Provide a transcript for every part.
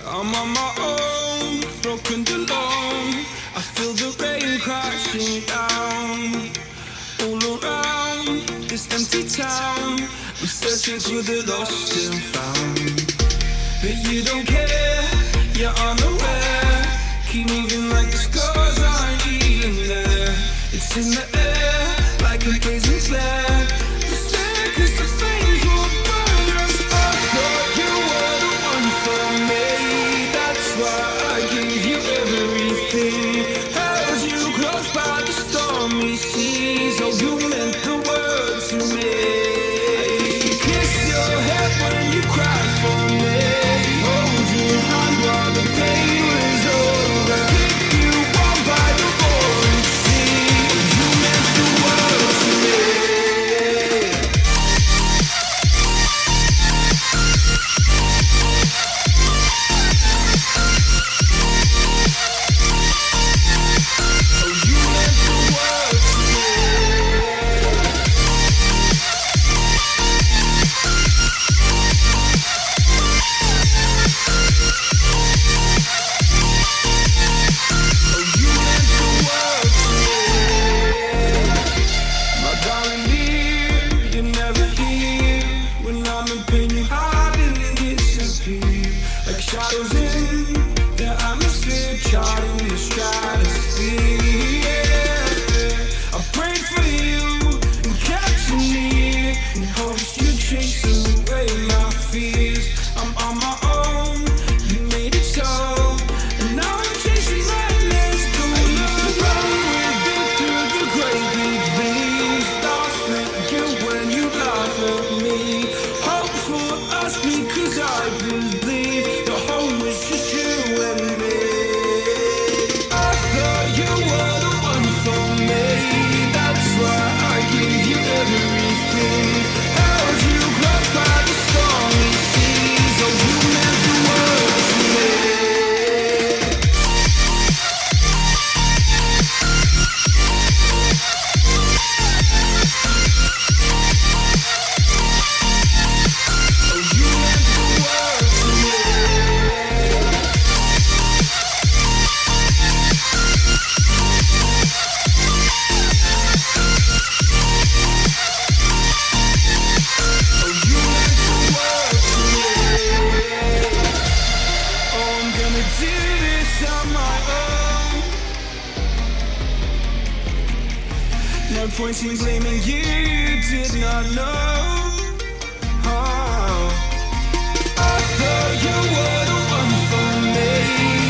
I'm on my own, broken alone. I feel the rain crashing down. All around this empty town, I'm searching for the lost and found. But you don't care, you're unaware. Keep moving like the scars aren't even there. It's in the air, like a blazing flare. Just stare, 'cause the flames will burn us. I thought you were the one for me. That's why I gave you everything. Held you close by the stormy seas. Oh, you meant the world to me. I used to kiss your head when you cried for me. Hold your hand while the pain was over. Keep you warm by the roaring sea. You meant the world to me. Pointing, blaming you did not know. Oh. I thought you were the one for me.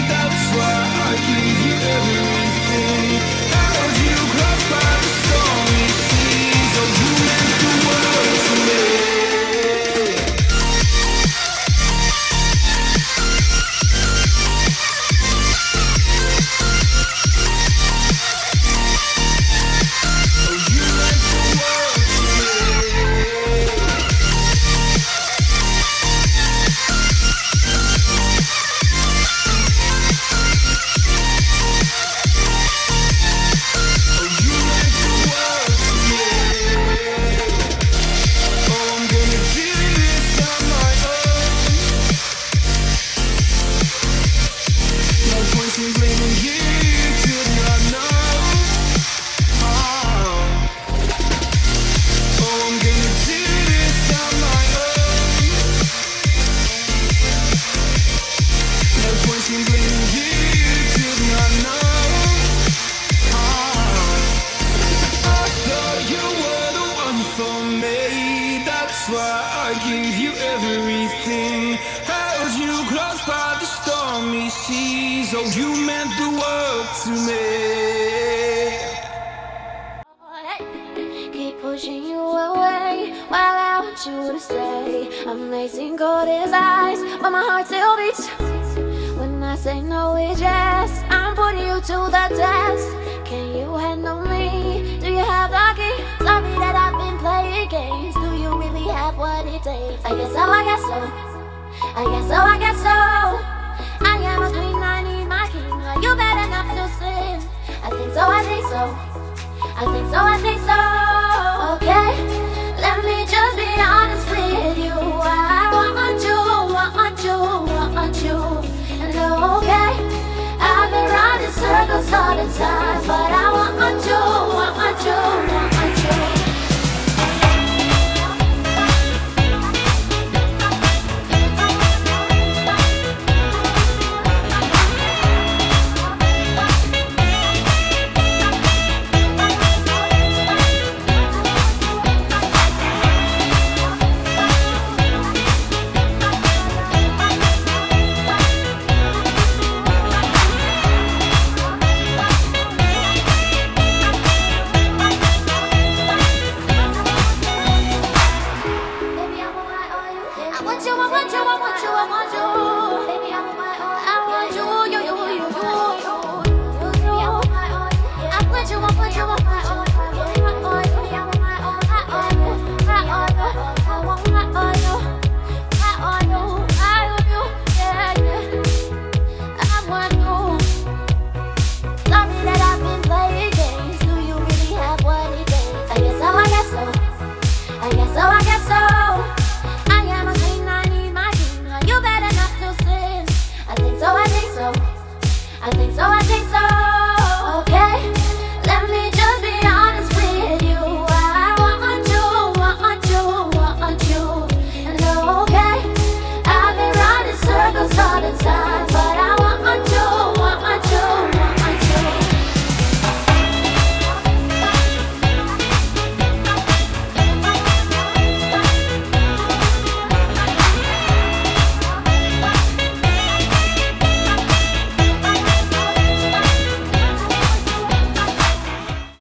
That's why I gave you everything. Held you close by the stormy seas. Oh, you meant the world to me. Okay, let me just be honest with you. I want you. all the time, but I want